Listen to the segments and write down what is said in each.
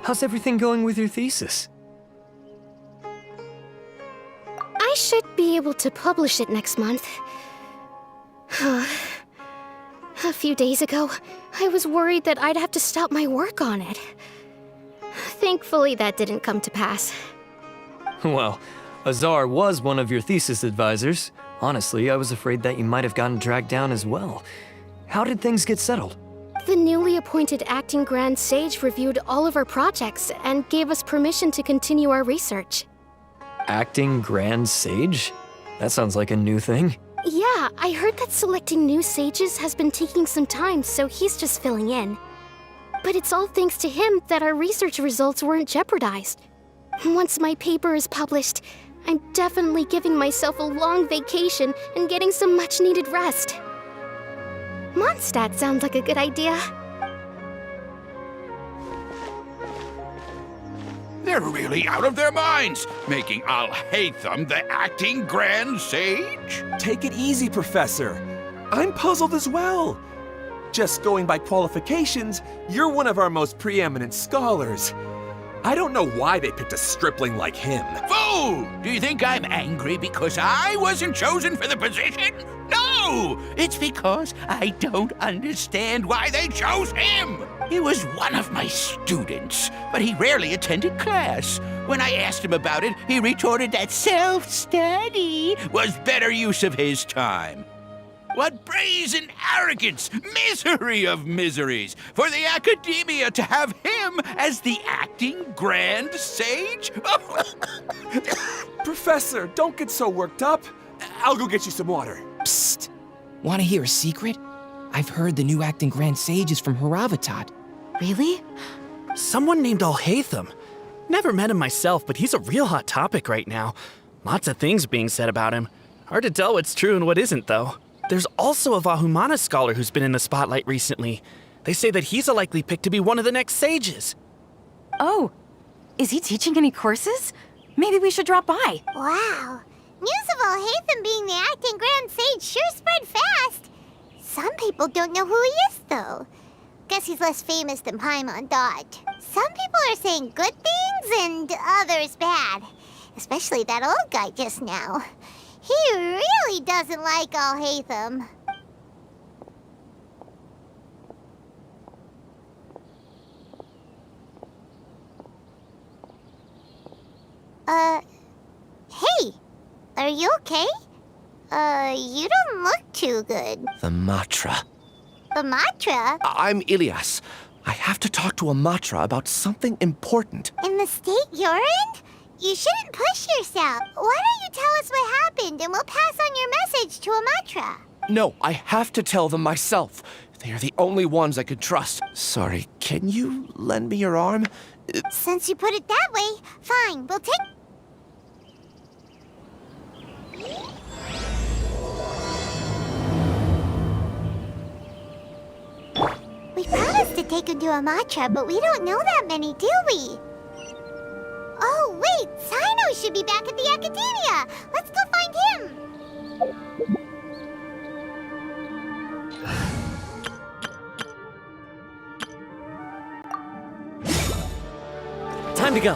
How's everything going with your thesis? I should be able to publish it next month. A few days ago, I was worried that I'd have to stop my work on it. Thankfully, that didn't come to pass. Well, Azar was one of your thesis advisors. Honestly, I was afraid that you might have gotten dragged down as well. How did things get settled? The newly appointed acting Grand Sage reviewed all of our projects and gave us permission to continue our research. Acting Grand Sage? That sounds like a new thing. Yeah, I heard that selecting new sages has been taking some time, so he's just filling in. But it's all thanks to him that our research results weren't jeopardized. Once my paper is published, I'm definitely giving myself a long vacation and getting some much-needed rest. Mondstadt sounds like a good idea. They're really out of their minds, making Alhaitam the acting Grand Sage? Take it easy, Professor. I'm puzzled as well. Just going by qualifications, you're one of our most preeminent scholars. I don't know why they picked a stripling like him. Fool! Do you think I'm angry because I wasn't chosen for the position? No! It's because I don't understand why they chose him! He was one of my students, but he rarely attended class. When I asked him about it, he retorted that self-study was better use of his time. What brazen arrogance, misery of miseries, for the academia to have him as the acting Grand Sage? Professor, don't get so worked up. I'll go get you some water. Psst! Want to hear a secret? I've heard the new acting Grand Sage is from Haravatat. Really? Someone named Alhaitam. Never met him myself, but he's a real hot topic right now. Lots of things being said about him. Hard to tell what's true and what isn't, though. There's also a Vahumana scholar who's been in the spotlight recently. They say that he's a likely pick to be one of the next sages. Oh, is he teaching any courses? Maybe we should drop by. Wow. News of Alhaitam being the acting Grand Sage sure spread fast. Some people don't know who he is, though. Guess he's less famous than Paimon Dot. Some people are saying good things and others bad. Especially that old guy just now. He really doesn't like Alhaitam. Hey! Are you okay? You don't look too good. The Matra. The Matra? I'm Ilias. I have to talk to a Matra about something important. In the state you're in? You shouldn't push yourself. Why don't you tell us what happened and we'll pass on your message to Amatra? No, I have to tell them myself. They are the only ones I could trust. Sorry, can you lend me your arm? Since you put it that way, fine, we'll take... We promised to take him to Amatra, but we don't know that many, do we? Oh, wait! Sino should be back at the Academia! Let's go find him! Time to go.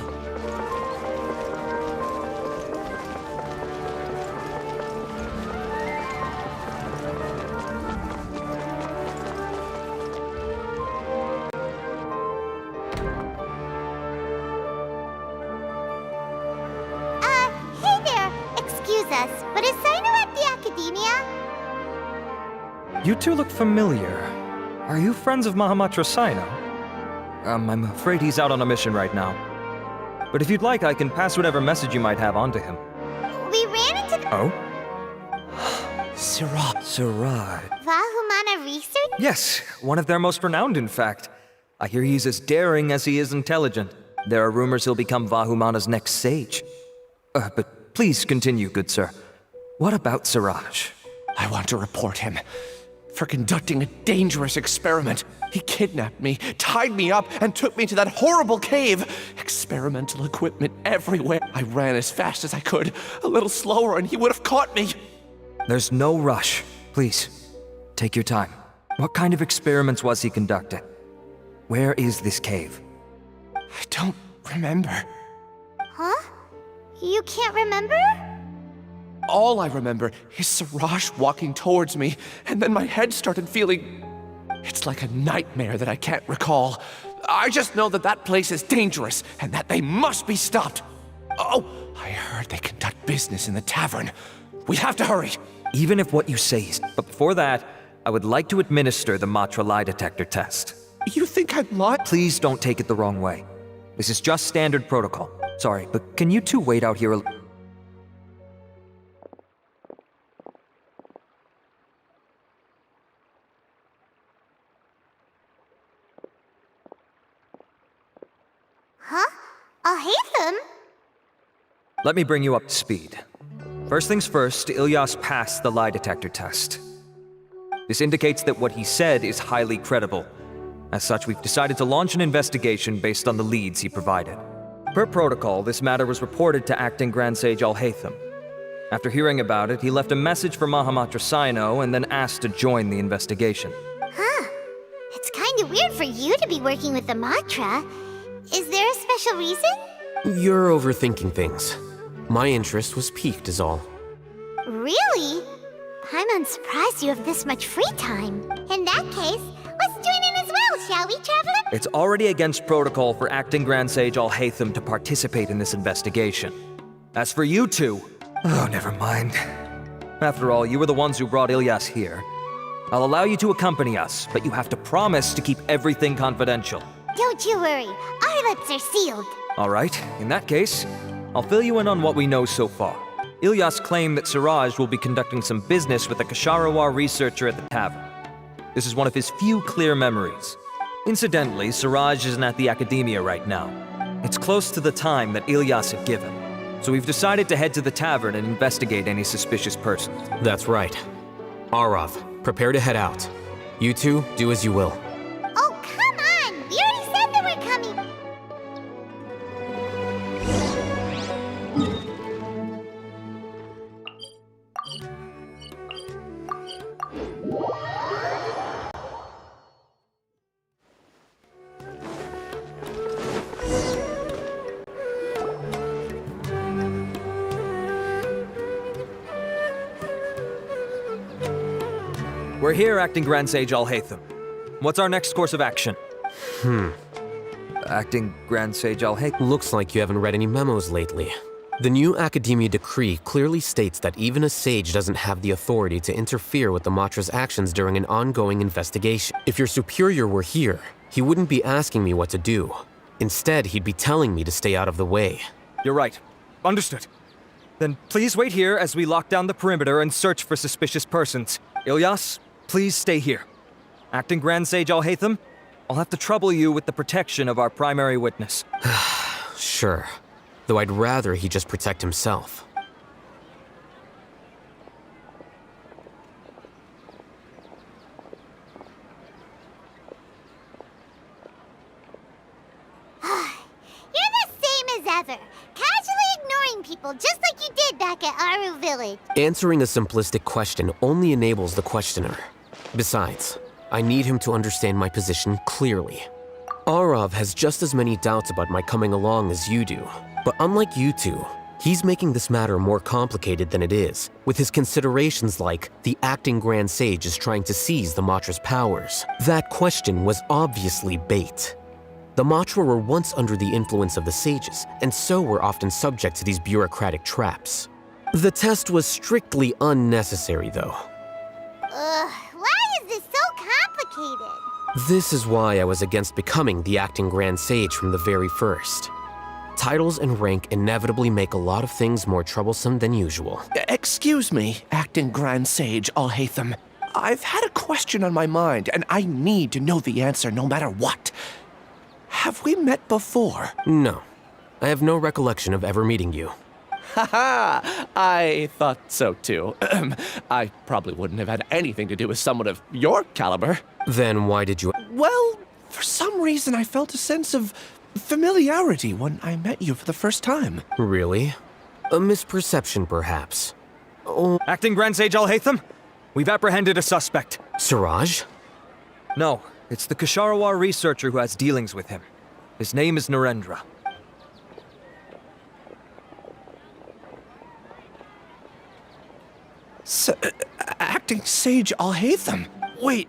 Hey there! Excuse us, but is Sino at the Academia? You two look familiar. Are you friends of Mahamatra Sino? I'm afraid he's out on a mission right now. But if you'd like, I can pass whatever message you might have on to him. We ran into the... Oh? Siraj. Siraj. Vahumana Research? Yes, one of their most renowned, in fact. I hear he's as daring as he is intelligent. There are rumors he'll become Vahumana's next sage. But please continue, good sir. What about Siraj? I want to report him for conducting a dangerous experiment. He kidnapped me, tied me up, and took me to that horrible cave. Experimental equipment everywhere. I ran as fast as I could, a little slower, and he would have caught me. There's no rush. Please, take your time. What kind of experiments was he conducting? Where is this cave? I don't remember. Huh? You can't remember? All I remember is Siraj walking towards me, and then my head started feeling... It's like a nightmare that I can't recall. I just know that that place is dangerous, and that they must be stopped. Oh, I heard they conduct business in the tavern. We have to hurry. Even if what you say is... But before that, I would like to administer the Matra lie detector test. You think I'm lying? Please don't take it the wrong way. This is just standard protocol. Sorry, but can you two wait out here a... Huh? Alhaitam? Let me bring you up to speed. First things first, Ilyas passed the lie detector test. This indicates that what he said is highly credible. As such, we've decided to launch an investigation based on the leads he provided. Per protocol, this matter was reported to Acting Grand Sage Alhaitam. After hearing about it, he left a message for Mahamatra Sino and then asked to join the investigation. Huh. It's kinda weird for you to be working with the Matra. Is there a special reason? You're overthinking things. My interest was piqued is all. Really? I'm surprised you have this much free time. In that case, let's join in as well, shall we, Traveler? It's already against protocol for Acting Grand Sage Alhaitam to participate in this investigation. As for you two... Oh, never mind. After all, you were the ones who brought Ilyas here. I'll allow you to accompany us, but you have to promise to keep everything confidential. Don't you worry, our lips are sealed. All right, in that case, I'll fill you in on what we know so far. Ilyas claimed that Siraj will be conducting some business with a Kasharawar researcher at the tavern. This is one of his few clear memories. Incidentally, Siraj isn't at the academia right now. It's close to the time that Ilyas had given. So we've decided to head to the tavern and investigate any suspicious persons. That's right. Arav, prepare to head out. You two, do as you will. Oh, come on! We already said that we're coming! We're here, Acting Grand Sage Alhaitam. What's our next course of action? Acting Grand Sage Alhaitam. Looks like you haven't read any memos lately. The new Academia decree clearly states that even a sage doesn't have the authority to interfere with the Matra's actions during an ongoing investigation. If your superior were here, he wouldn't be asking me what to do. Instead, he'd be telling me to stay out of the way. You're right. Understood. Then please wait here as we lock down the perimeter and search for suspicious persons. Ilyas, please stay here. Acting Grand Sage Alhaitam, I'll have to trouble you with the protection of our primary witness. Sure. Though I'd rather he just protect himself. You're the same as ever, casually ignoring people just like you did back at Aru Village. Answering a simplistic question only enables the questioner. Besides, I need him to understand my position clearly. Arav has just as many doubts about my coming along as you do. But unlike you two, he's making this matter more complicated than it is, with his considerations like the Acting Grand Sage is trying to seize the Matra's powers. That question was obviously bait. The Matra were once under the influence of the sages, and so were often subject to these bureaucratic traps. The test was strictly unnecessary, though. Why is this so complicated? This is why I was against becoming the Acting Grand Sage from the very first. Titles and rank inevitably make a lot of things more troublesome than usual. Excuse me, Acting Grand Sage Alhaitam. I've had a question on my mind, and I need to know the answer no matter what. Have we met before? No. I have no recollection of ever meeting you. Haha, I thought so too. I probably wouldn't have had anything to do with someone of your caliber. Then why did you... Well, for some reason I felt a sense of familiarity when I met you for the first time. Really? A misperception, perhaps. Oh... Acting Grand Sage Alhaitam, we've apprehended a suspect. Siraj? No, it's the Kasharawar researcher who has dealings with him. His name is Narendra. Acting Sage Alhaitam. Wait,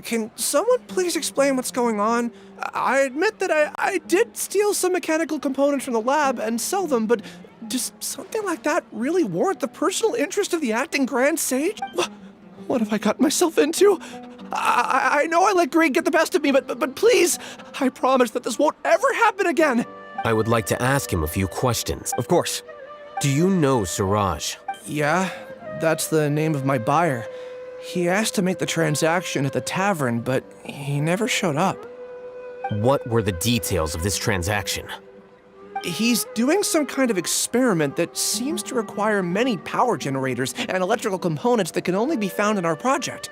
can someone please explain what's going on? I admit that I did steal some mechanical components from the lab and sell them, but does something like that really warrant the personal interest of the acting Grand Sage? What have I gotten myself into? I know I let greed get the best of me, but please, I promise that this won't ever happen again. I would like to ask him a few questions. Of course. Do you know Suraj? Yeah, that's the name of my buyer. He asked to make the transaction at the tavern, but he never showed up. What were the details of this transaction? He's doing some kind of experiment that seems to require many power generators and electrical components that can only be found in our project.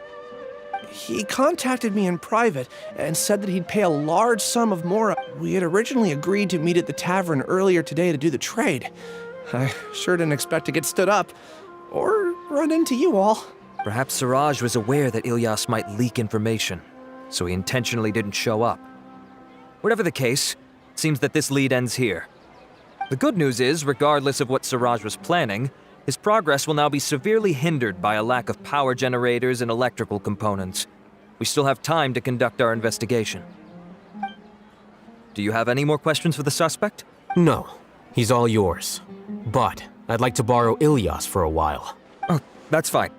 He contacted me in private and said that he'd pay a large sum of Mora. We had originally agreed to meet at the tavern earlier today to do the trade. I sure didn't expect to get stood up, or run into you all. Perhaps Suraj was aware that Ilyas might leak information, so he intentionally didn't show up. Whatever the case, it seems that this lead ends here. The good news is, regardless of what Suraj was planning, his progress will now be severely hindered by a lack of power generators and electrical components. We still have time to conduct our investigation. Do you have any more questions for the suspect? No, he's all yours. But I'd like to borrow Ilyas for a while. Oh, that's fine.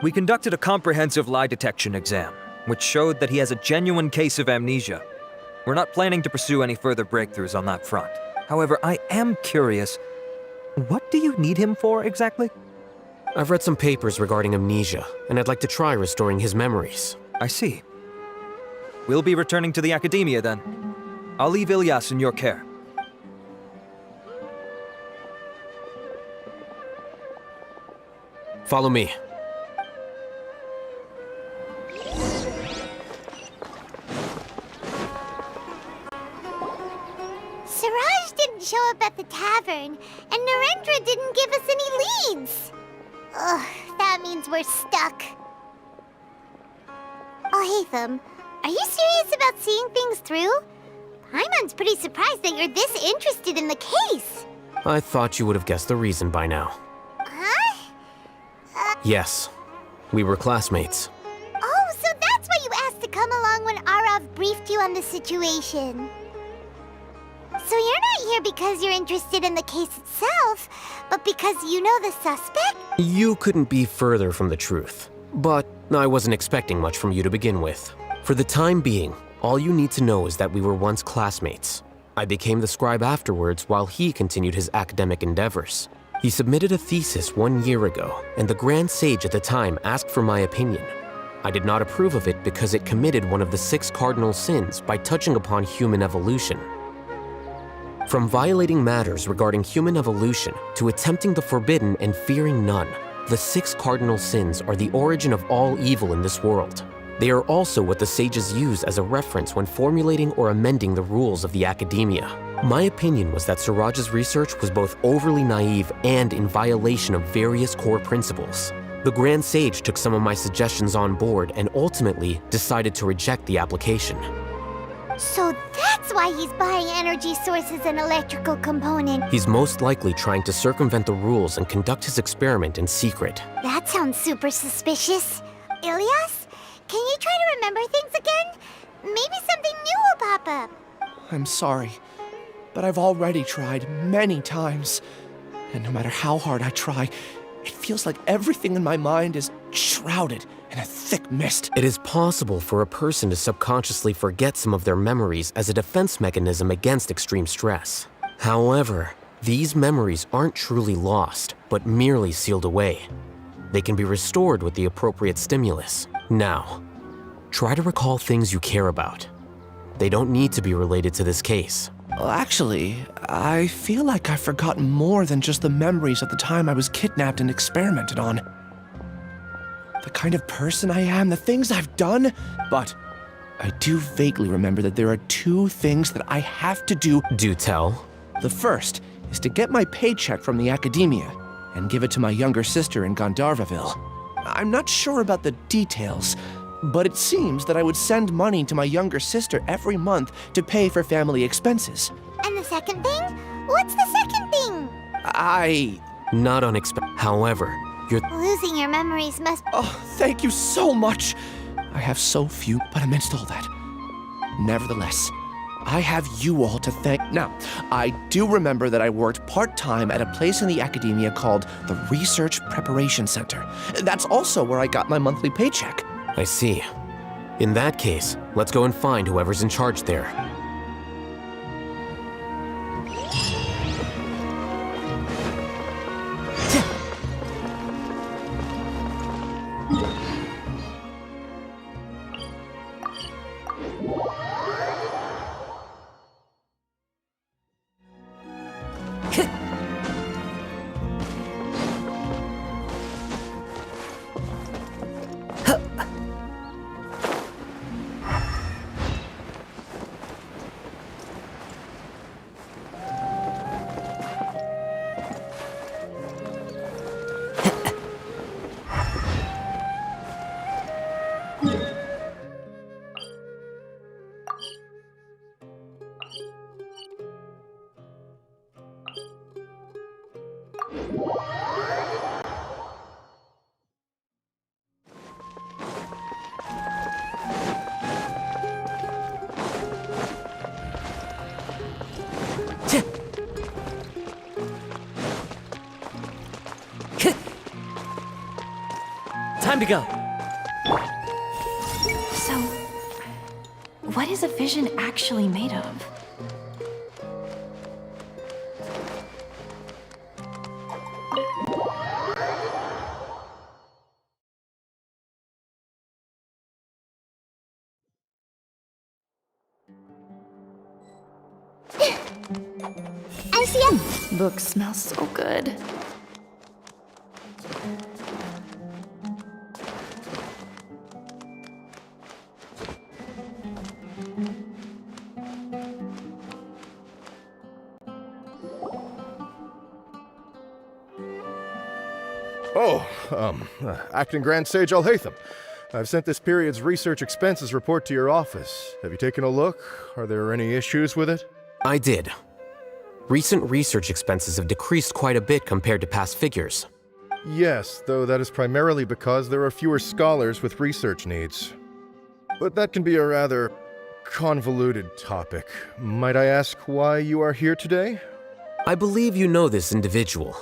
We conducted a comprehensive lie detection exam, which showed that he has a genuine case of amnesia. We're not planning to pursue any further breakthroughs on that front. However, I am curious, what do you need him for exactly? I've read some papers regarding amnesia, and I'd like to try restoring his memories. I see. We'll be returning to the academia then. I'll leave Ilyas in your care. Follow me. Suraj didn't show up at the tavern, and Narendra didn't give us any leads. Ugh, that means we're stuck. Alhaitam, are you serious about seeing things through? Paimon's pretty surprised that you're this interested in the case. I thought you would have guessed the reason by now. Huh? Yes, we were classmates. Oh, so that's why you asked to come along when Arav briefed you on the situation. So you're not here because you're interested in the case itself, but because you know the suspect? You couldn't be further from the truth. But I wasn't expecting much from you to begin with. For the time being, all you need to know is that we were once classmates. I became the scribe afterwards while he continued his academic endeavors. He submitted a thesis 1 year ago, and the Grand Sage at the time asked for my opinion. I did not approve of it because it committed one of the 6 cardinal sins by touching upon human evolution. From violating matters regarding human evolution to attempting the forbidden and fearing none, the 6 cardinal sins are the origin of all evil in this world. They are also what the sages use as a reference when formulating or amending the rules of the academia. My opinion was that Suraj's research was both overly naive and in violation of various core principles. The Grand Sage took some of my suggestions on board and ultimately decided to reject the application. So that's why he's buying energy sources and electrical components. He's most likely trying to circumvent the rules and conduct his experiment in secret. That sounds super suspicious. Ilyas, can you try to remember things again? Maybe something new will pop up. I'm sorry, but I've already tried many times. And no matter how hard I try, it feels like everything in my mind is shrouded in a thick mist. It is possible for a person to subconsciously forget some of their memories as a defense mechanism against extreme stress. However, these memories aren't truly lost, but merely sealed away. They can be restored with the appropriate stimulus. Now, try to recall things you care about. They don't need to be related to this case. Well, actually, I feel like I've forgotten more than just the memories of the time I was kidnapped and experimented on. The kind of person I am, the things I've done, but I do vaguely remember that there are 2 things that I have to do. Do tell. The first is to get my paycheck from the academia and give it to my younger sister in Gandharvaville. I'm not sure about the details, But it seems that I would send money to my younger sister every month to pay for family expenses. And the second thing? What's the second thing? Not unexpected. However, you're. Losing your memories must... Oh, thank you so much. I have so few, but amidst all that, nevertheless, I have you all to thank. Now, I do remember that I worked part-time at a place in the academia called the Research Preparation Center. That's also where I got my monthly paycheck. I see. In that case, let's go and find whoever's in charge there. Time to go. So, what is a vision actually made of? I see it. Book smells so good. Acting Grand Sage Alhaitam. I've sent this period's research expenses report to your office. Have you taken a look? Are there any issues with it? I did. Recent research expenses have decreased quite a bit compared to past figures. Yes, though that is primarily because there are fewer scholars with research needs. But that can be a rather convoluted topic. Might I ask why you are here today? I believe you know this individual.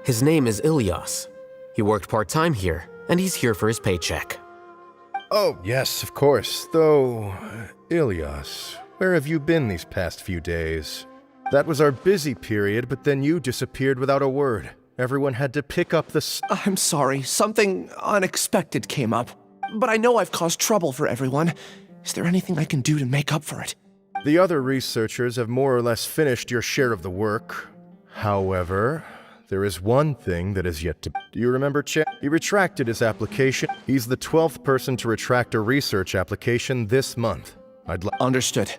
His name is Ilyas. He worked part-time here, and he's here for his paycheck. Oh, yes, of course. Though, Ilyas, where have you been these past few days? That was our busy period, but then you disappeared without a word. Everyone had to pick up the I'm sorry, something unexpected came up. But I know I've caused trouble for everyone. Is there anything I can do to make up for it? The other researchers have more or less finished your share of the work. However, there is one thing that is yet to... Do you remember Chen? He retracted his application. He's the 12th person to retract a research application this month. Understood.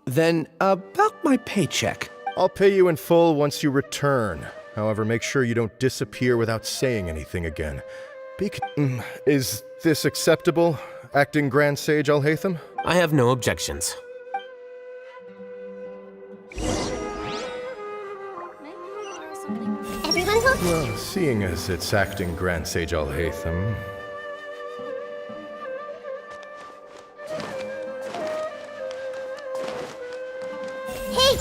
Then, about my paycheck. I'll pay you in full once you return. However, make sure you don't disappear without saying anything again. Is this acceptable, Acting Grand Sage Alhaitam? I have no objections. Everyone hooked? Well, seeing as it's Acting Grand Sage Alhaitam... Hey!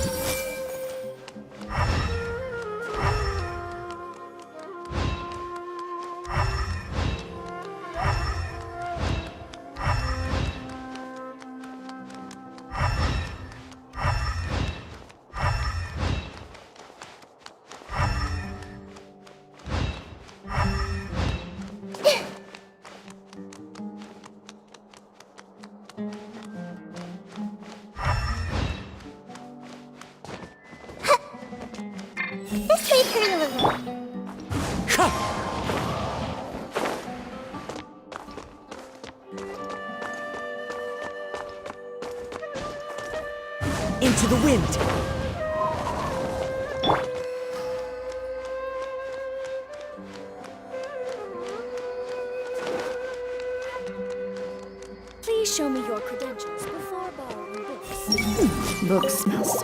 This way, turn a little. Into the wind. your credentials before borrowing books. Books smell so...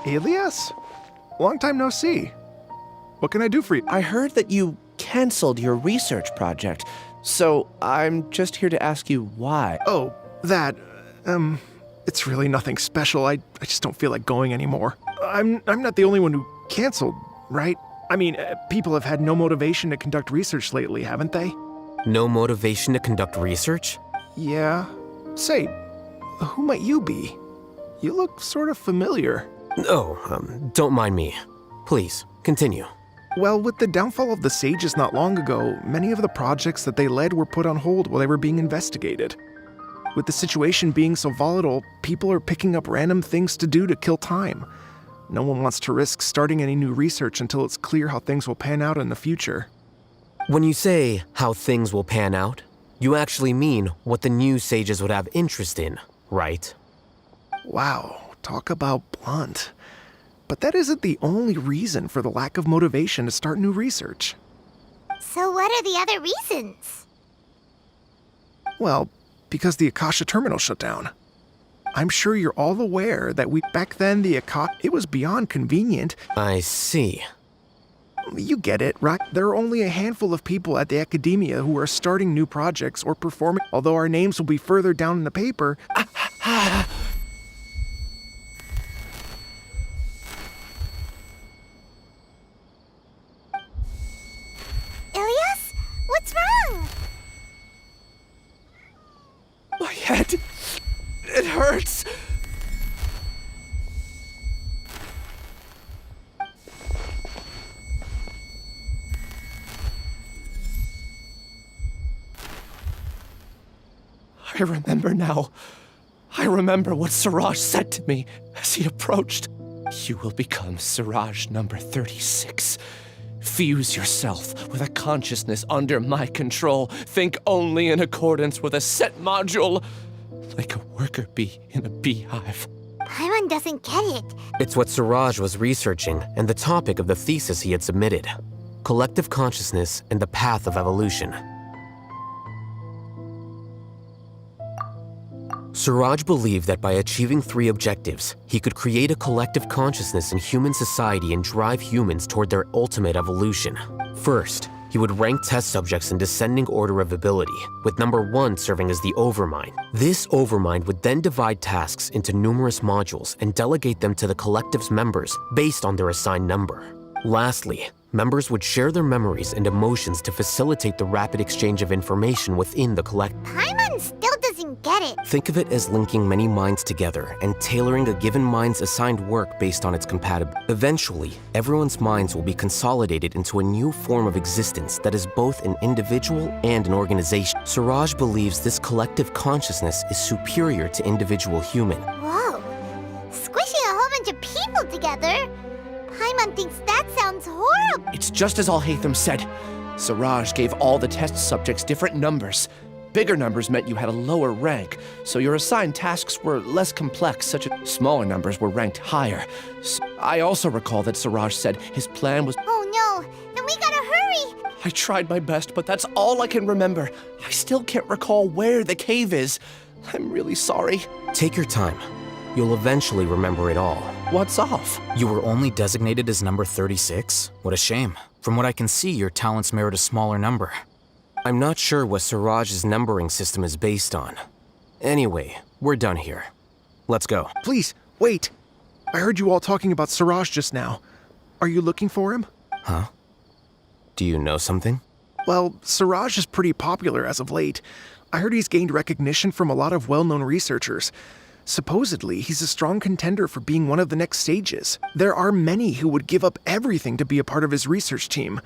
Elias? Long time no see. What can I do for you? I heard that you canceled your research project, so I'm just here to ask you why. Oh, that, it's really nothing special. I just don't feel like going anymore. I'm not the only one who canceled, right? I mean, people have had no motivation to conduct research lately, haven't they? No motivation to conduct research? Yeah. Say, who might you be? You look sort of familiar. Oh, don't mind me. Please, continue. Well, with the downfall of the sages not long ago, many of the projects that they led were put on hold while they were being investigated. With the situation being so volatile, people are picking up random things to do to kill time. No one wants to risk starting any new research until it's clear how things will pan out in the future. When you say how things will pan out, you actually mean what the new sages would have interest in, right? Wow, talk about blunt. But that isn't the only reason for the lack of motivation to start new research. So what are the other reasons? Well, because the Akasha terminal shut down. I'm sure you're all aware that back then the Akasha, it was beyond convenient. I see. You get it, right? There are only a handful of people at the academia who are starting new projects or performing, although our names will be further down in the paper. Ilias? What's wrong? My head, it hurts. I remember now. I remember what Siraj said to me as he approached. You will become Siraj number 36. Fuse yourself with a consciousness under my control. Think only in accordance with a set module. Like a worker bee in a beehive. Paimon doesn't get it. It's what Siraj was researching and the topic of the thesis he had submitted. Collective consciousness and the path of evolution. Siraj believed that by achieving 3 objectives, he could create a collective consciousness in human society and drive humans toward their ultimate evolution. First, he would rank test subjects in descending order of ability, with number 1 serving as the overmind. This overmind would then divide tasks into numerous modules and delegate them to the collective's members based on their assigned number. Lastly, members would share their memories and emotions to facilitate the rapid exchange of information within the collective. Paimon still doesn't get it. Think of it as linking many minds together and tailoring a given mind's assigned work based on its compatibility. Eventually, everyone's minds will be consolidated into a new form of existence that is both an individual and an organization. Siraj believes this collective consciousness is superior to individual human. Whoa. Squishing a whole bunch of people together? Paimon thinks that sounds horrible. It's just as Alhaitam said. Siraj gave all the test subjects different numbers. Bigger numbers meant you had a lower rank, so your assigned tasks were less complex, such as smaller numbers were ranked higher. I also recall that Siraj said his plan was— Oh no, then we gotta hurry! I tried my best, but that's all I can remember. I still can't recall where the cave is. I'm really sorry. Take your time. You'll eventually remember it all. What's off? You were only designated as number 36? What a shame. From what I can see, your talents merit a smaller number. I'm not sure what Siraj's numbering system is based on. Anyway, we're done here. Let's go. Please, wait. I heard you all talking about Siraj just now. Are you looking for him? Huh? Do you know something? Well, Siraj is pretty popular as of late. I heard he's gained recognition from a lot of well-known researchers. Supposedly, he's a strong contender for being one of the next sages. There are many who would give up everything to be a part of his research team.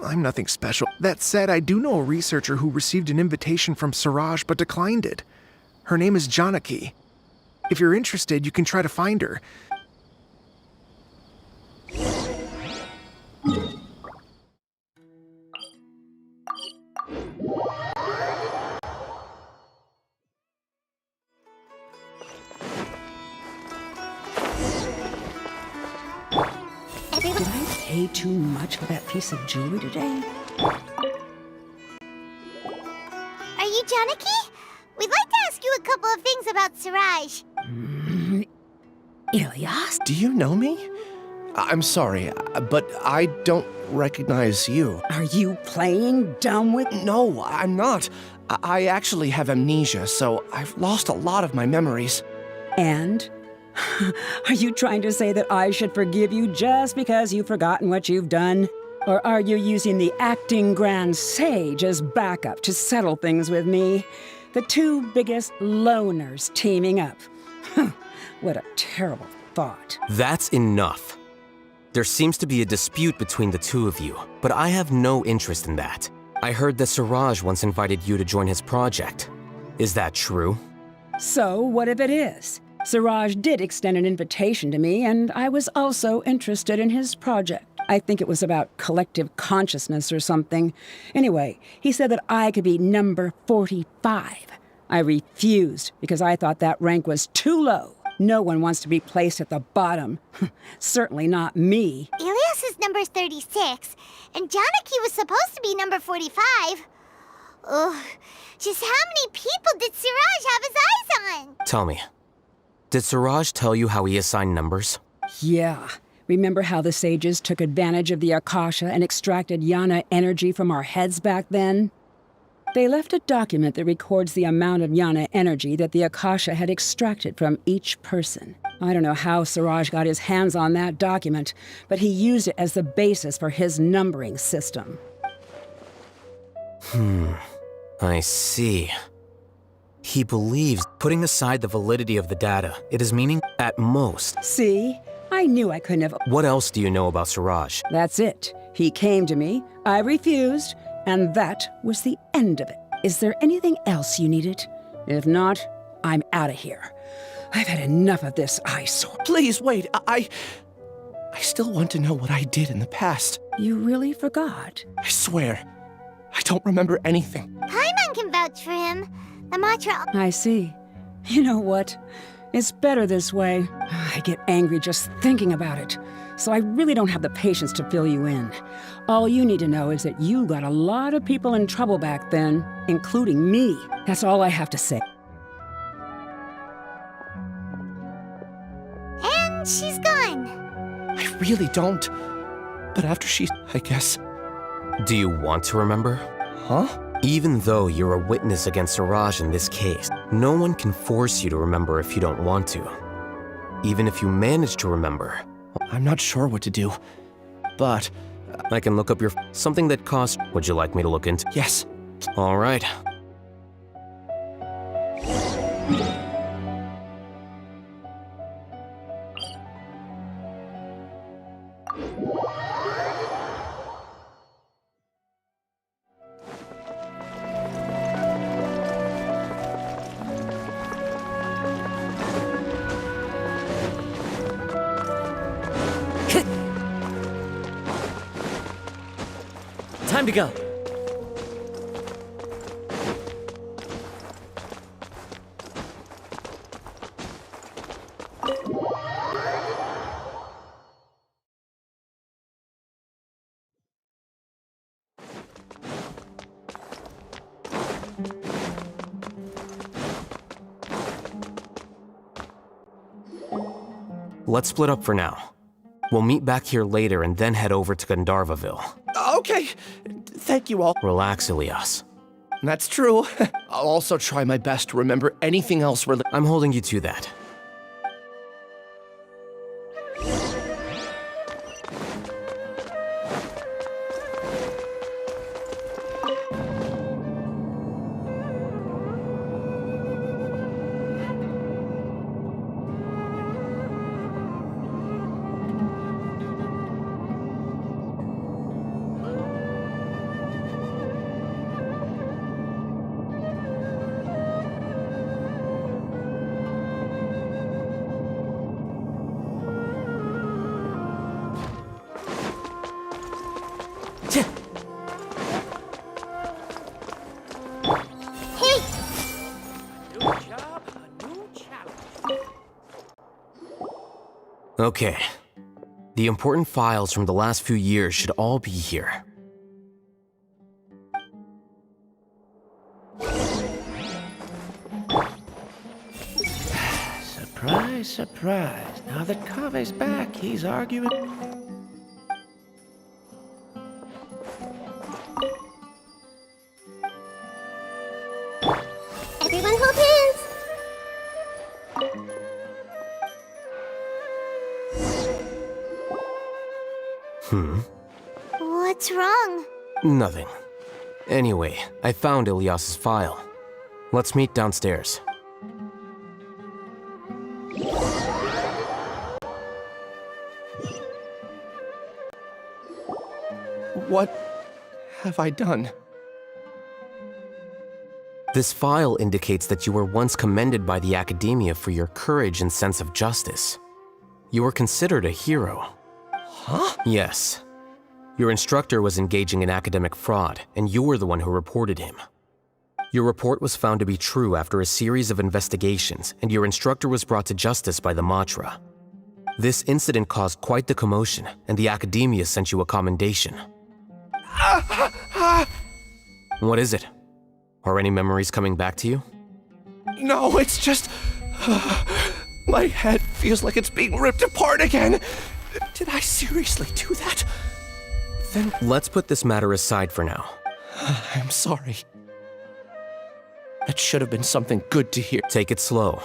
I'm nothing special. That said, I do know a researcher who received an invitation from Siraj but declined it. Her name is Janaki. If you're interested, you can try to find her. Did I pay too much for that piece of jewelry today? Are you Janaki? We'd like to ask you a couple of things about Siraj. Ilyas? Do you know me? I'm sorry, but I don't recognize you. Are you playing dumb with... No, I'm not. I actually have amnesia, so I've lost a lot of my memories. And? Are you trying to say that I should forgive you just because you've forgotten what you've done? Or are you using the acting Grand Sage as backup to settle things with me? The two biggest loners teaming up. What a terrible thought. That's enough. There seems to be a dispute between the two of you, but I have no interest in that. I heard that Siraj once invited you to join his project. Is that true? So, what if it is? Siraj did extend an invitation to me, and I was also interested in his project. I think it was about collective consciousness or something. Anyway, he said that I could be number 45. I refused because I thought that rank was too low. No one wants to be placed at the bottom. Certainly not me. Ilyas is number 36, and Janaki was supposed to be number 45. Ugh, just how many people did Siraj have his eyes on? Tell me, did Siraj tell you how he assigned numbers? Yeah. Remember how the sages took advantage of the Akasha and extracted Yana energy from our heads back then? They left a document that records the amount of Yana energy that the Akasha had extracted from each person. I don't know how Siraj got his hands on that document, but he used it as the basis for his numbering system. I see. He believes, putting aside the validity of the data, it is meaning at most. See? I knew I couldn't have... What else do you know about Siraj? That's it. He came to me, I refused, and that was the end of it. Is there anything else you needed? If not, I'm out of here. I've had enough of this eyesore. Please, wait. I still want to know what I did in the past. You really forgot? I swear, I don't remember anything. Paimon can vouch for him. The mantra... I see. You know what? It's better this way. I get angry just thinking about it. So I really don't have the patience to fill you in. All you need to know is that you got a lot of people in trouble back then, including me. That's all I have to say. And she's gone. I really don't. But after I guess. Do you want to remember? Huh? Even though you're a witness against Siraj in this case, no one can force you to remember if you don't want to. Even if you manage to remember. I'm not sure what to do, but... I can look up something that costs... Would you like me to look into? Yes. All right. Time to go. Let's split up for now. We'll meet back here later and then head over to Gandharvaville. Okay. Thank you all. Relax, Ilyas. That's true. I'll also try my best to remember anything else I'm holding you to that. Okay. The important files from the last few years should all be here. Surprise, surprise. Now that Kave's back, he's arguing. Everyone hold hands. What's wrong? Nothing. Anyway, I found Ilyas's file. Let's meet downstairs. What have I done? This file indicates that you were once commended by the Academia for your courage and sense of justice. You were considered a hero. Huh? Yes. Your instructor was engaging in academic fraud, and you were the one who reported him. Your report was found to be true after a series of investigations, and your instructor was brought to justice by the Matra. This incident caused quite the commotion, and the Academia sent you a commendation. What is it? Are any memories coming back to you? No, it's just... my head feels like it's being ripped apart again. Did I seriously do that? Then... Let's put this matter aside for now. I'm sorry. That should have been something good to hear. Take it slow.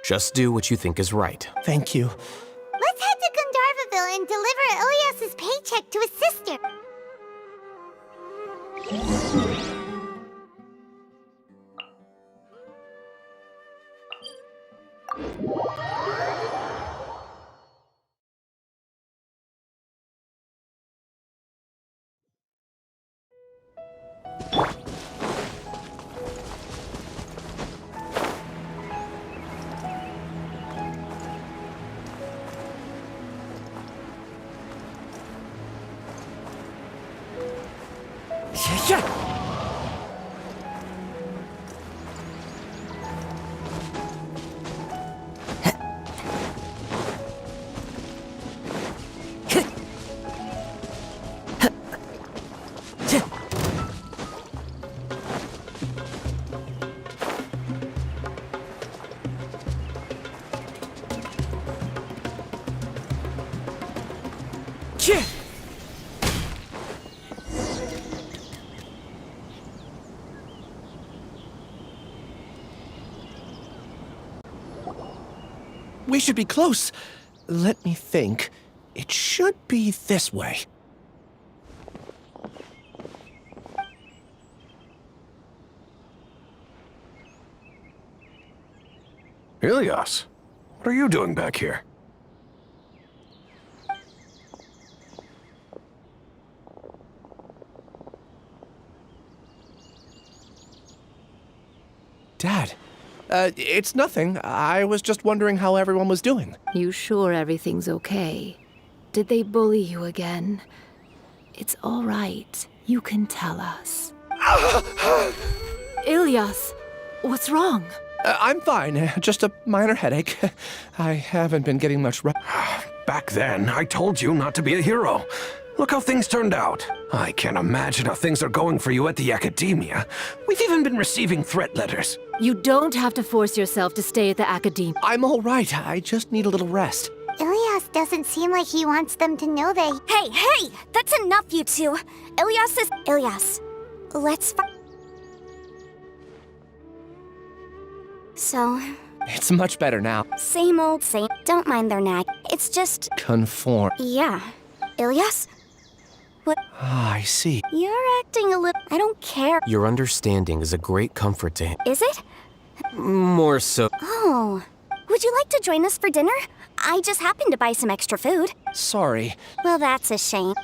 Just do what you think is right. Thank you. Let's head to Gandharvaville and deliver Ilyas's paycheck to his sister. We should be close. Let me think. It should be this way. Ilyas, what are you doing back here? Dad, it's nothing. I was just wondering how everyone was doing. You sure everything's okay? Did they bully you again? It's all right. You can tell us. Ilyas, what's wrong? I'm fine. Just a minor headache. I haven't been getting much rest. Back then, I told you not to be a hero. Look how things turned out. I can't imagine how things are going for you at the Academia. We've even been receiving threat letters. You don't have to force yourself to stay at the Academia. I'm all right. I just need a little rest. Ilyas doesn't seem like he wants them to know they... Hey! That's enough, you two! Ilyas, let's So... It's much better now. Same old same. Don't mind their nag. It's just... Conform. Yeah. Ilyas? What? Ah, I see. You're acting a little... I don't care. Your understanding is a great comfort to him. Is it? More so. Oh. Would you like to join us for dinner? I just happened to buy some extra food. Sorry. Well, that's a shame.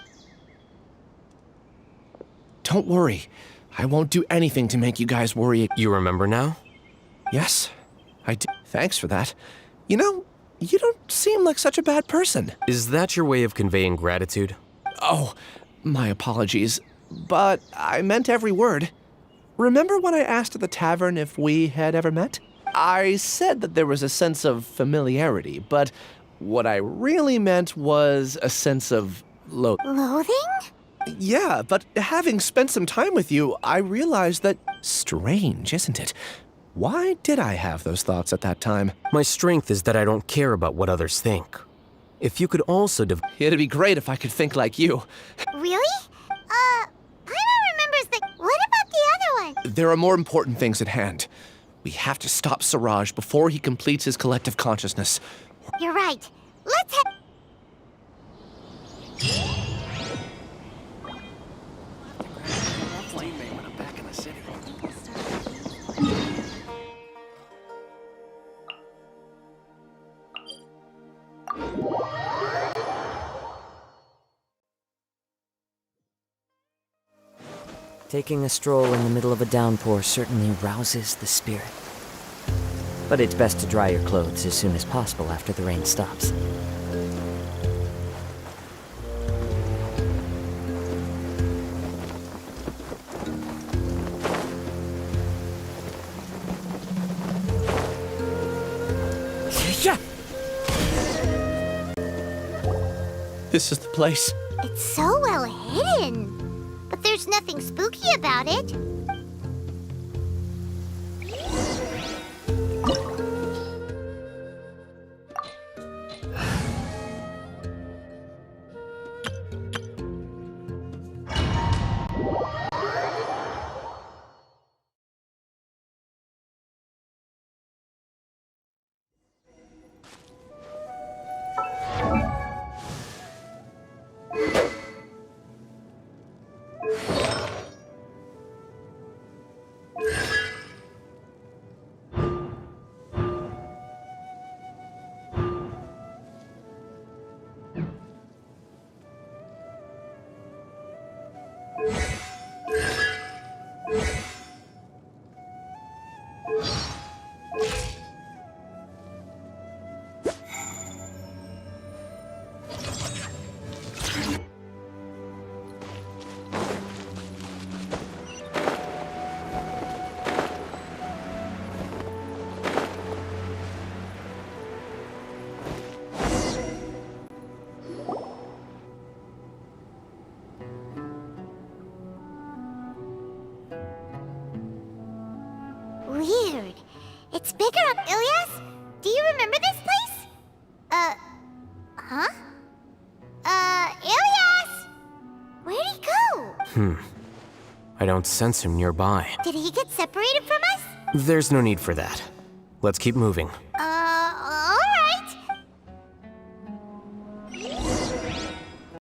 Don't worry. I won't do anything to make you guys worry. You remember now? Yes, I do. Thanks for that. You know, you don't seem like such a bad person. Is that your way of conveying gratitude? Oh, my apologies. But I meant every word. Remember when I asked at the tavern if we had ever met? I said that there was a sense of familiarity, but What I really meant was a sense of Loathing? Yeah, but having spent some time with you, I realized that... Strange, isn't it? Why did I have those thoughts at that time? My strength is that I don't care about what others think. If you could also It'd be great if I could think like you. Really? Paimon remembers the... What about the other one? There are more important things at hand. We have to stop Siraj before he completes his collective consciousness. You're right. Let's head... Taking a stroll in the middle of a downpour certainly rouses the spirit. But it's best to dry your clothes as soon as possible after the rain stops. This is the place. It's so well hidden. But there's nothing spooky about it. Weird. It's bigger up. Ilyas, do you remember this place? Huh? Ilyas! Where'd he go? I don't sense him nearby. Did he get separated from us? There's no need for that. Let's keep moving.